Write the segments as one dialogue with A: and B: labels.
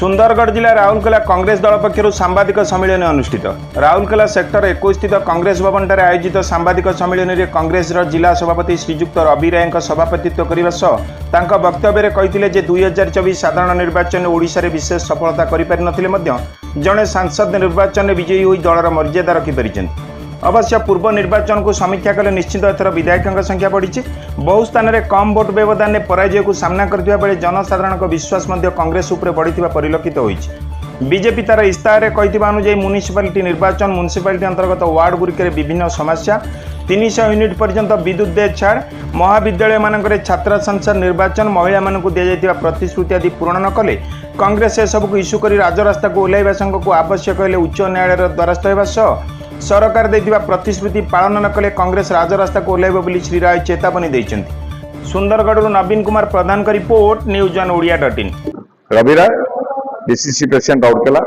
A: सुंदरगढ़ जिला राउरकेला कांग्रेस दल पक्षर सांबादिक सम्मेलन अनुष्ठित। राउरकेला सेक्टर 21 स्थित कांग्रेस भवन ठारे आयोजित सांबादिक सम्मेलन में कांग्रेस जिला सभापति श्रीजुक्त रवि राय सभापतित्व करने सह वक्तव्य कहते जे 2024 साधारण निर्वाचन ओडिशा रे विशेष सफलता करें जड़े सांसद निर्वाचन में विजयी हो दलर मर्यादा रखिपारी। अवश्य पूर्व निर्वाचन को समीक्षा कले निश्चित एथर विधायकों संख्या बढ़ी। बहु स्थान में कम भोट व्यवधान में पराजय को सामना करथिबा बेले जनसाधारण विश्वास कांग्रेस उपर बढ़ी परिलक्षित होईछि। बीजेपी तार इस्ताहार कहथिबा अनुसार म्युनिसिपालिटी निर्वाचन म्युनिसिपालिटी अंतर्गत वार्ड गुरिक विभिन्न समस्या 300 यूनिट पर्यंत विद्युत दे छाड़ महाविद्यालय मानक छात्र संसद निर्वाचन महिला मानक दि जाइथिबा प्रतिश्रुति आदि पूरण न कले कांग्रेस सबको इस्यू कर राजरास्ता को ओह्लैवा संघ को आवश्यक हेले उच्च न्यायालय द्वारस्थ होगा सह सरकार देथिबा प्रतिश्रुति पालन न कले कांग्रेस राजरास्ता को ओह्लैब बोली श्री राय चेतावनी दैछन्ति। सुंदरगढ़ नवीन कुमार प्रधान का रिपोर्ट news1odia.in।
B: रवि राय डीसीसी प्रेसिडेंट राउरकेला।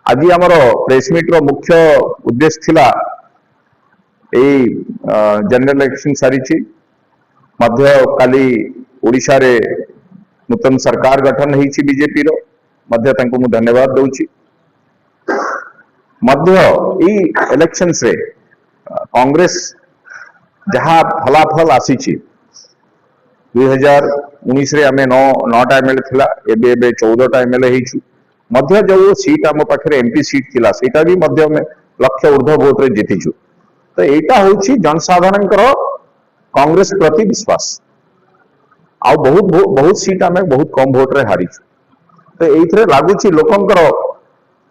B: आज आमर प्रेस मीट रो मुख्य उद्देश्य थिला जनरल इलेक्शन सारी मध्य काली ओडिशा रे नूतन सरकार गठन होईछि बीजेपी रो मध्य तांको मु धन्यवाद दउछि। मध्य इलेक्शन से कांग्रेस जहाँ फलाफल आसी 2019 रे आमे 9टा एमएलए थिला एबे 14टा एमएलए हेछु। मध्य जो सीट आम पाखे एमपी सीट थिला सेटा भी मध्य में लक्ष्य ऊर्ध्व भोट रे जीतिछु। तो एटा होछि जनसाधारण कांग्रेस प्रति विश्वास आ बहुत सीट आमे बहुत कम भोट रे हारिछु। तो एइथरे लागुछि लोकंकर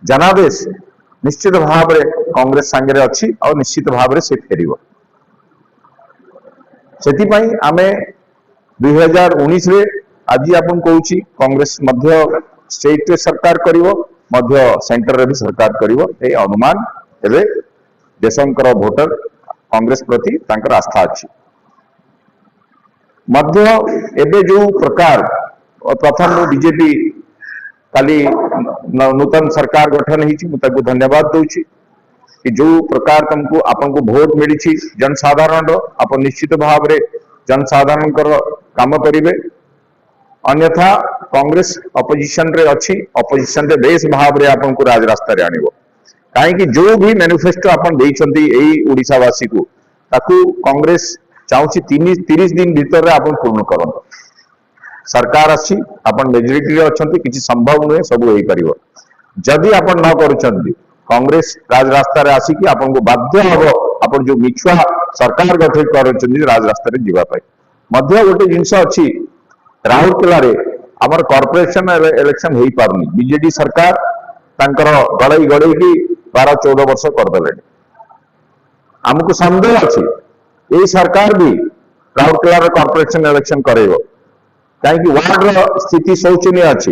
B: जनादेश निश्चित भाव में कांग्रेस सांगे अच्छी और निश्चित भाव में से फेरिबो। सेतिपई आमे 2019 रे आज आपन कहूची कांग्रेस मध्य स्टेट रे सरकार करिवो मध्य सेंटर रे भी सरकार करिवो ए अनुमान एबे देशंकर वोटर कांग्रेस प्रति तांकर आस्था अछि। मध्य एबे जो प्रकार प्रथम बीजेपी काली नूतन सरकार गठन होती धन्यवाद दूची कि जो प्रकार तुमको आपन को भोट मिली जनसाधारण आप निश्चित भाव में जनसाधारण काम करेंगे। अन्यथा कांग्रेस अपोजिशन रे अच्छी अपोजिशन रे बेस भाव में आपन को राजरास्ता रे आनिबो। काहे जो भी मैनिफेस्टो आपन देइछंती एई ओडिसावासी को ताकू कांग्रेस चाहूची 30 दिन भीतर आपन पूर्ण करन। सरकार अच्छी आपन मेजोरिटी रे अछंती किछि संभव नुहे सब होई परिबो। जदि आपन न करूछंती कांग्रेस राजरास्ता रे आसी कि आपन को बाध्य हबो आपन जो मिछुआ सरकार गठन करूछंती राजरास्ता रे जीवा पाई। मध्य गोटे जिंस अच्छी राउरकेला रे हमर कॉर्पोरेशन इलेक्शन होई पारनी बीजेडी सरकार तांकर गड़ई की 12-14 वर्ष कर देले। हमको संदेह अच्छी ए सरकार भी राउरकेला रे कॉर्पोरेशन इलेक्शन करेबो कहीं वार्ड स्थिति शोचनीय अच्छी।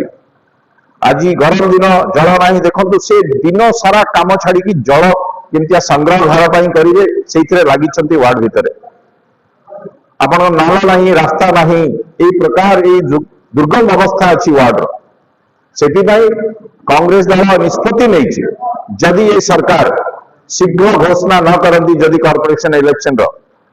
B: आज गरम दिन जल ना देखो से दिन सारा काम छाड़ी जल केमतिया संग्रह घर पर करेंगे से लगी वार्ड भितर आपण नाला नहीं रास्ता नहीं ये प्रकार ये दुर्गम अवस्था अच्छी वार्ड से कांग्रेस दल निष्पत्ति नहीं जदि ये सरकार शीघ्र घोषणा न करती जदि कॉर्पोरेशन इलेक्शन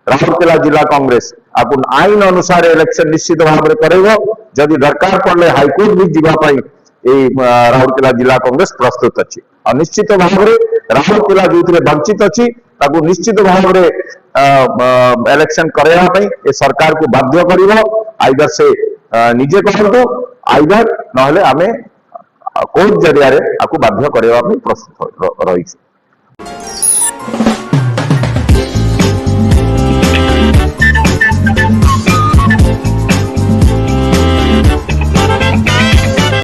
B: राउरकेला जिला कांग्रेस आपन आईन अनुसार इलेक्शन निश्चित भाव में करेगा। जदि दरकार पड़े हाईकोर्ट भी जीवाई राउरकेला जिला कांग्रेस प्रस्तुत अच्छी और निश्चित भाव में राउरकेला जो वंचित अच्छी निश्चित भाव में इलेक्शन कराई सरकार को बाध्य कर आइदर से निजे कहतु आइदर नहले आमे कोर्ट जरिया आपको बाध्य करने प्रस्तुत रही।